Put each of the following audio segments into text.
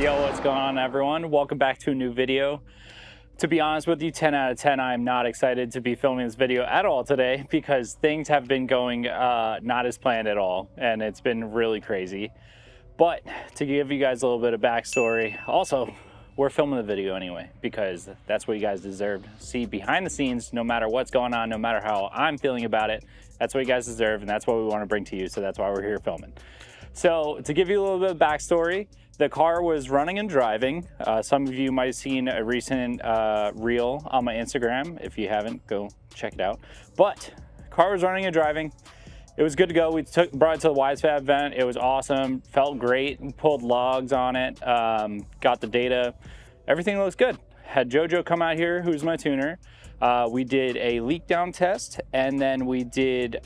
Yo, what's going on, everyone? Welcome back to a new video. To be honest with you, 10 out of 10, I'm not excited to be filming this video at all today because things have been going not as planned at all, and it's been really crazy. But to give you guys a little bit of backstory, also, we're filming the video anyway because that's what you guys deserve. See behind the scenes, no matter what's going on, no matter how I'm feeling about it, that's what you guys deserve, and that's what we want to bring to you, so that's why we're here filming. So to give you a little bit of backstory, the car was running and driving. Some of you might have seen a recent reel on my Instagram. If you haven't, go check it out. But car was running and driving. It was good to go. We brought it to the WiseFab event. It was awesome. Felt great. We pulled logs on it. Got the data. Everything looks good. Had JoJo come out here, who's my tuner. We did a leak down test, and then we did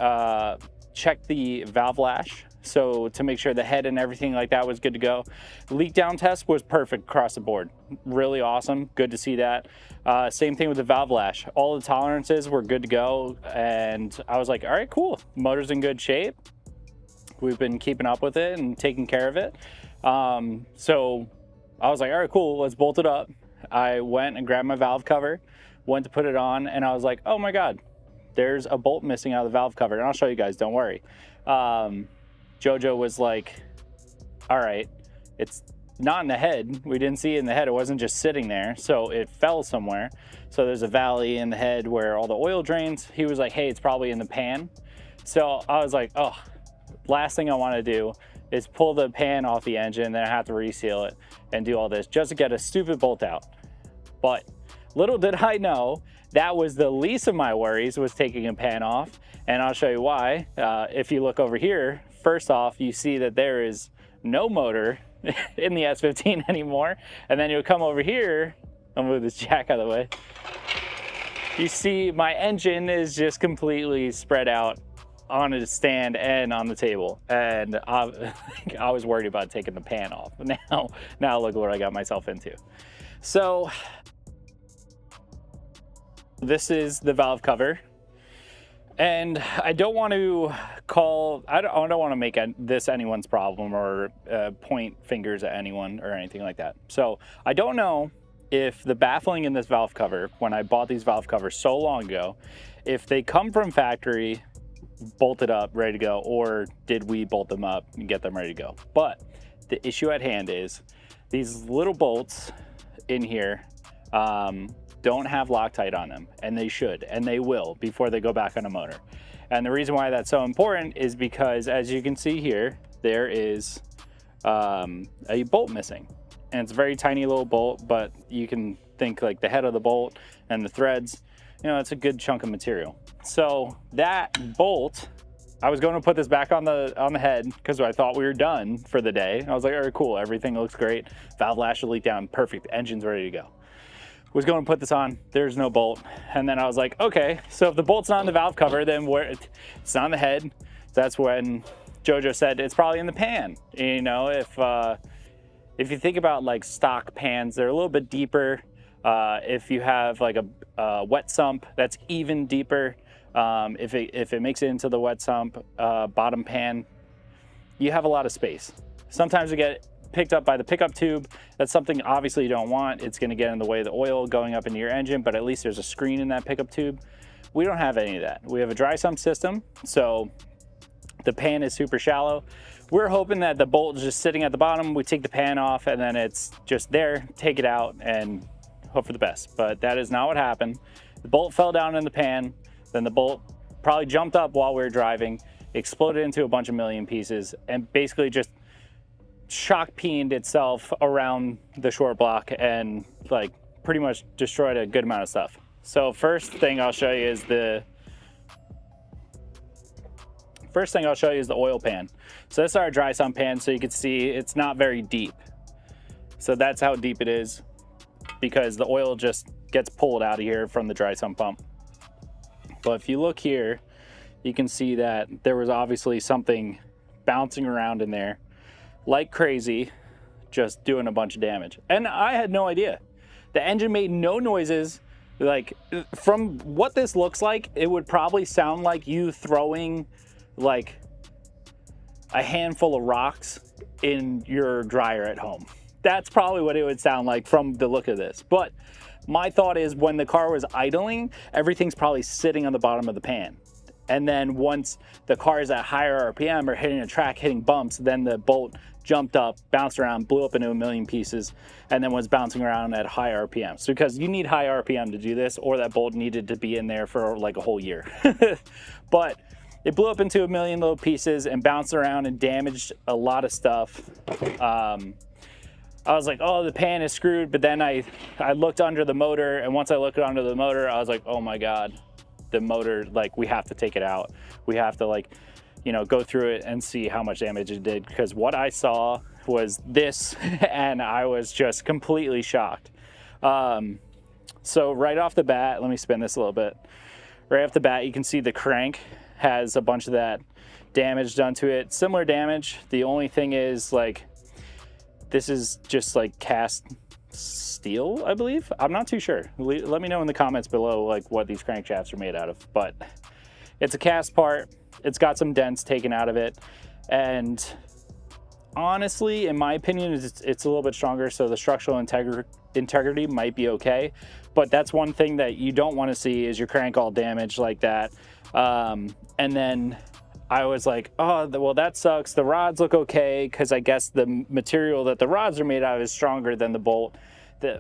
check the valve lash. So to make sure the head and everything like that was good to go. The leak down test was perfect across the board. Really awesome. Good to see that. Same thing with the valve lash. All the tolerances were good to go. And I was like, all right, cool. Motor's in good shape. We've been keeping up with it and taking care of it. So I was like, all right, cool. Let's bolt it up. I went and grabbed my valve cover, went to put it on, and I was like, oh my God, there's a bolt missing out of the valve cover. And I'll show you guys, don't worry. JoJo was like, all right, it's not in the head. We didn't see it in the head. It wasn't just sitting there. So it fell somewhere. So there's a valley in the head where all the oil drains. He was like, hey, it's probably in the pan. So I was like, oh, last thing I want to do is pull the pan off the engine, then I have to reseal it and do all this just to get a stupid bolt out. But little did I know, that was the least of my worries, was taking a pan off. And I'll show you why. If you look over here, first off, you see that there is no motor in the S15 anymore. And then you'll come over here, I'll move this jack out of the way. You see my engine is just completely spread out on a stand and on the table. And I was worried about taking the pan off. Now look what I got myself into. So this is the valve cover. And I don't want to I don't want to make this anyone's problem or point fingers at anyone or anything like that. So I don't know if the baffling in this valve cover, when I bought these valve covers so long ago, if they come from factory, bolted up, ready to go, or did we bolt them up and get them ready to go? But the issue at hand is these little bolts in here, don't have Loctite on them, and they should, and they will before they go back on a motor. And the reason why that's so important is because, as you can see here, there is a bolt missing, and it's a very tiny little bolt, but you can think like the head of the bolt and the threads, you know, it's a good chunk of material. So that bolt, I was going to put this back on the head because I thought we were done for the day. I was like, all right, cool, everything looks great, valve lash will leak down, perfect, engine's ready to go. Was going to put this on, there's no bolt. And then I was like, okay, so if the bolt's not in the valve cover, then it's not in the head. That's when JoJo said it's probably in the pan. You know, if you think about like stock pans, they're a little bit deeper. If you have like a wet sump, that's even deeper. If it makes it into the wet sump bottom pan, you have a lot of space. Sometimes you get picked up by the pickup tube. That's something obviously you don't want. It's going to get in the way of the oil going up into your engine, but at least there's a screen in that pickup tube. We don't have any of that. We have a dry sump system, so the pan is super shallow. We're hoping that the bolt is just sitting at the bottom. We take the pan off and then it's just there, take it out and hope for the best. But that is not what happened. The bolt fell down in the pan, then the bolt probably jumped up while we were driving, exploded into a bunch of million pieces, and basically just shock peened itself around the short block and like pretty much destroyed a good amount of stuff. So first thing I'll show you is the oil pan. So this is our dry sump pan, so you can see it's not very deep. So that's how deep it is, because the oil just gets pulled out of here from the dry sump pump. But if you look here, you can see that there was obviously something bouncing around in there like crazy, just doing a bunch of damage. And I had no idea. The engine made no noises. Like, from what this looks like, it would probably sound like you throwing like a handful of rocks in your dryer at home. That's probably what it would sound like from the look of this. But my thought is when the car was idling, everything's probably sitting on the bottom of the pan. And then once the car is at higher RPM or hitting a track, hitting bumps, then the bolt jumped up, bounced around, blew up into a million pieces, and then was bouncing around at high RPM. So because you need high RPM to do this, or that bolt needed to be in there for like a whole year. But it blew up into a million little pieces and bounced around and damaged a lot of stuff. I was like, oh, the pan is screwed. But then I looked under the motor, and once I looked under the motor, I was like, oh my God, the motor, like, we have to take it out. We have to, like, you know, go through it and see how much damage it did, because what I saw was this and I was just completely shocked. So right off the bat, let me spin this a little bit. Right off the bat, you can see the crank has a bunch of that damage done to it. Similar damage. The only thing is, like, this is just like cast steel, I believe. I'm not too sure. Let me know in the comments below, like, what these crankshafts are made out of. But it's a cast part. It's got some dents taken out of it. And honestly, in my opinion, it's a little bit stronger, so the structural integrity might be okay. But that's one thing that you don't want to see, is your crank all damaged like that. And then I was like, oh, well, that sucks. The rods look okay, because I guess the material that the rods are made out of is stronger than the bolt,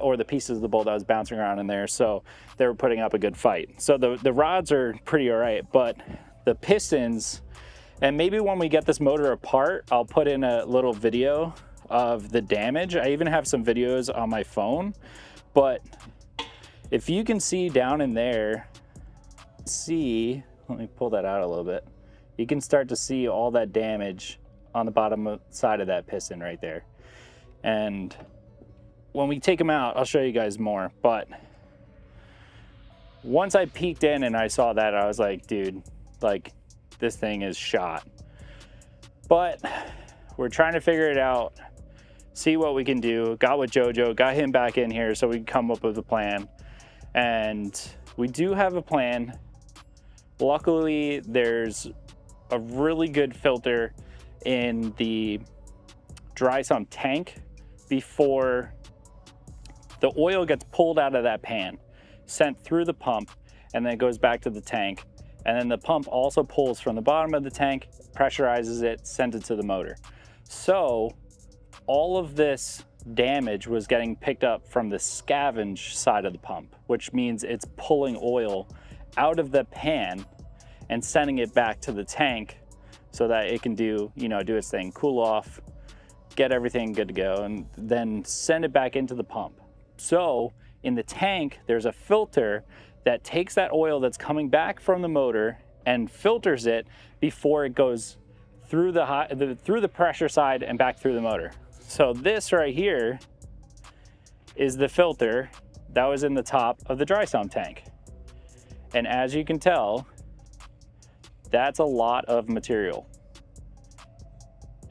or the pieces of the bolt that was bouncing around in there. So they were putting up a good fight. So the rods are pretty all right, but the pistons, and maybe when we get this motor apart, I'll put in a little video of the damage. I even have some videos on my phone, but if you can see down in there, let me pull that out a little bit. You can start to see all that damage on the bottom side of that piston right there. And when we take them out, I'll show you guys more. But once I peeked in and I saw that, I was like, dude, like, this thing is shot. But we're trying to figure it out, see what we can do. Got with Jojo, got him back in here so we can come up with a plan. And we do have a plan. Luckily, there's a really good filter in the dry sump tank before the oil gets pulled out of that pan, sent through the pump, and then it goes back to the tank. And then the pump also pulls from the bottom of the tank, pressurizes it, sends it to the motor. So all of this damage was getting picked up from the scavenge side of the pump, which means it's pulling oil out of the pan and sending it back to the tank so that it can do its thing, cool off, get everything good to go, and then send it back into the pump. So in the tank, there's a filter that takes that oil that's coming back from the motor and filters it before it goes through the pressure side and back through the motor. So this right here is the filter that was in the top of the dry sump tank. And as you can tell, that's a lot of material.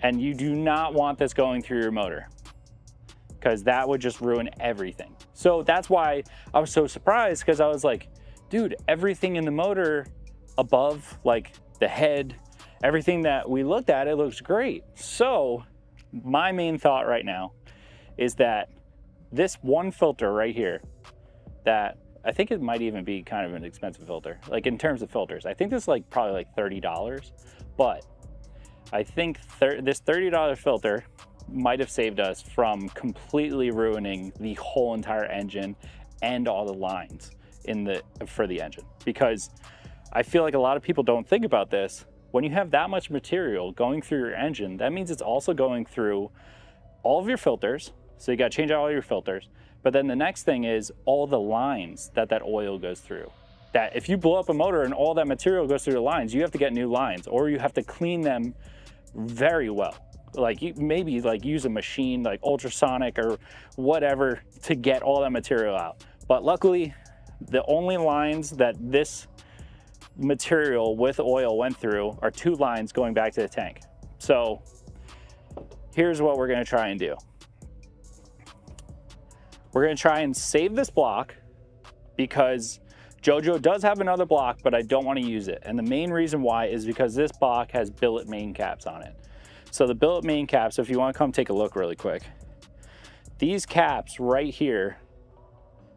And you do not want this going through your motor, because that would just ruin everything. So that's why I was so surprised, because I was like, dude, everything in the motor above, like the head, everything that we looked at, it looks great. So my main thought right now is that this one filter right here, that I think it might even be kind of an expensive filter, like in terms of filters. I think this is like probably like $30, but I think this $30 filter might have saved us from completely ruining the whole entire engine and all the lines for the engine. Because I feel like a lot of people don't think about this. When you have that much material going through your engine, that means it's also going through all of your filters. So you got to change out all your filters. But then the next thing is all the lines that oil goes through. That if you blow up a motor and all that material goes through the lines, you have to get new lines, or you have to clean them very well. Like, you maybe like use a machine like ultrasonic or whatever to get all that material out. But luckily, the only lines that this material with oil went through are 2 lines going back to the tank. So here's what we're going to try and do. We're going to try and save this block, because Jojo does have another block, but I don't want to use it. And the main reason why is because this block has billet main caps on it. So the billet main caps, if you want to come take a look really quick, these caps right here,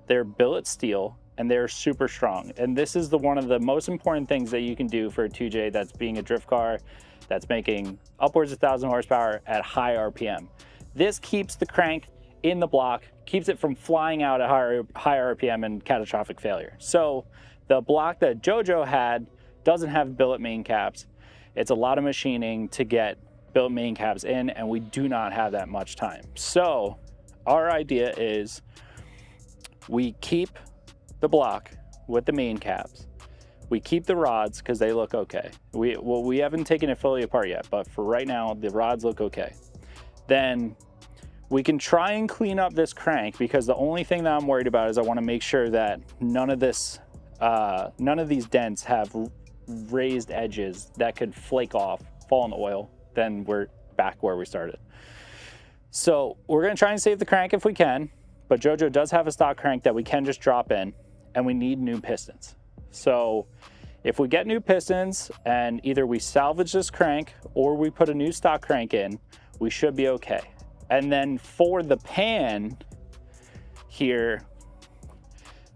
they're billet steel and they're super strong. And this is one of the most important things that you can do for a 2J that's being a drift car that's making upwards of 1,000 horsepower at high RPM. This keeps the crank in the block, keeps it from flying out at high RPM and catastrophic failure. So the block that JoJo had doesn't have billet main caps. It's a lot of machining to get billet main caps in, and we do not have that much time. So our idea is we keep the block with the main caps. We keep the rods because they look okay. We haven't taken it fully apart yet, but for right now, the rods look okay. Then we can try and clean up this crank, because the only thing that I'm worried about is I want to make sure that none of these dents have raised edges that could flake off, fall in the oil. Then we're back where we started. So we're going to try and save the crank if we can, but JoJo does have a stock crank that we can just drop in, and we need new pistons. So if we get new pistons and either we salvage this crank or we put a new stock crank in, we should be okay. And then for the pan here,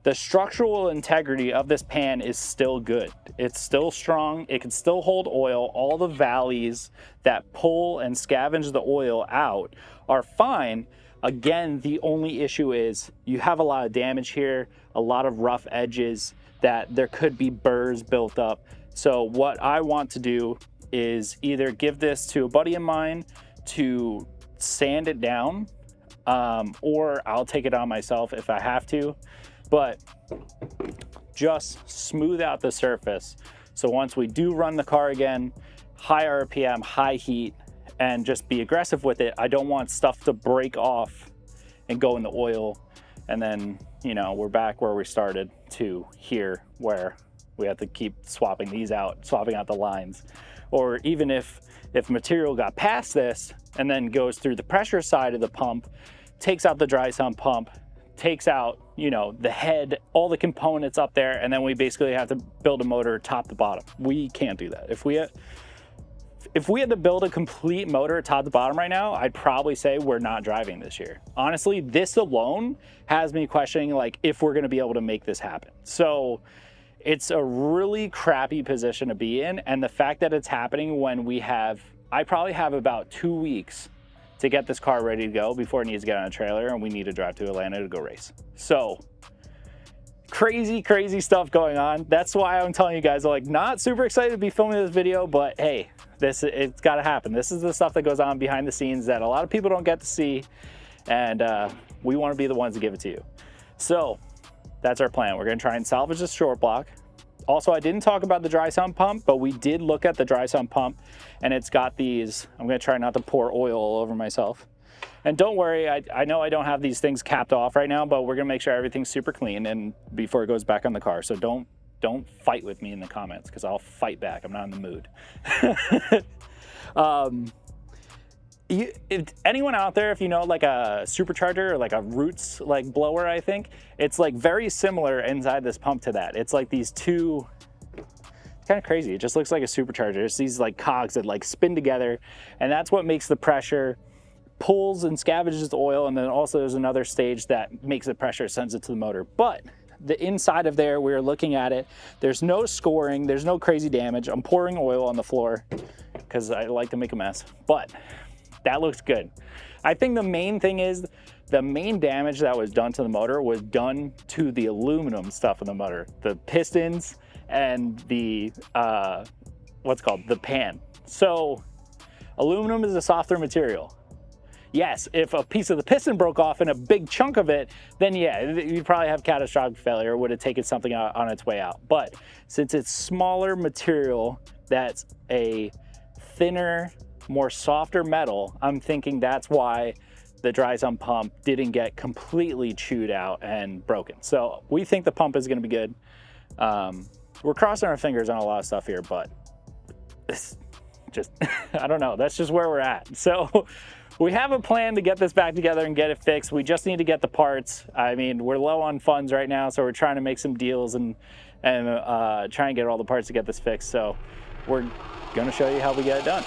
the structural integrity of this pan is still good. It's still strong. It can still hold oil. All the valleys that pull and scavenge the oil out are fine. Again, the only issue is you have a lot of damage here, a lot of rough edges that there could be burrs built up. So what I want to do is either give this to a buddy of mine to sand it down, or I'll take it on myself if I have to, but just smooth out the surface. So once we do run the car again, high RPM, high heat, and just be aggressive with it, I don't want stuff to break off and go in the oil. And then, you know, we're back where we started to here, where we have to keep swapping these out, swapping out the lines. Or even if material got past this and then goes through the pressure side of the pump, takes out the dry sump pump, takes out, you know, the head, all the components up there, and then we basically have to build a motor top to bottom. We can't do that. If we had to build a complete motor top to bottom right now, I'd probably say we're not driving this year. Honestly, this alone has me questioning like if we're going to be able to make this happen. So it's a really crappy position to be in, and the fact that it's happening when I probably have about 2 weeks to get this car ready to go before it needs to get on a trailer, and we need to drive to Atlanta to go race. So crazy stuff going on. That's why I'm telling you guys, I'm like not super excited to be filming this video, but hey, it's got to happen. This is the stuff that goes on behind the scenes that a lot of people don't get to see, and we want to be the ones to give it to you. So that's our plan. We're going to try and salvage this short block. Also, I didn't talk about the dry sump pump, but we did look at the dry sump pump, and it's got these, I'm going to try not to pour oil all over myself. And don't worry, I know I don't have these things capped off right now, but we're going to make sure everything's super clean and before it goes back on the car. So don't fight with me in the comments, because I'll fight back. I'm not in the mood. If anyone out there, if you know like a supercharger or like a Roots like blower, I think it's like very similar inside this pump to that. It's like these two, it's kind of crazy. It just looks like a supercharger. It's these like cogs that like spin together, and that's what makes the pressure, pulls and scavenges the oil. And then also there's another stage that makes the pressure, sends it to the motor. But the inside of there, we're looking at it, there's no scoring, there's no crazy damage. I'm pouring oil on the floor because I like to make a mess, but that looks good. I think the main thing is the main damage that was done to the motor was done to the aluminum stuff in the motor, the pistons and the what's called the pan. So aluminum is a softer material. Yes, if a piece of the piston broke off and a big chunk of it, then yeah, you'd probably have catastrophic failure. It would have taken something out on its way out. But since it's smaller material, that's a thinner, more softer metal, I'm thinking that's why the dry sump pump didn't get completely chewed out and broken. So we think the pump is going to be good. We're crossing our fingers on a lot of stuff here, but it's just, I don't know. That's just where we're at. So we have a plan to get this back together and get it fixed. We just need to get the parts. I mean, we're low on funds right now, so we're trying to make some deals and try and get all the parts to get this fixed. So we're going to show you how we get it done.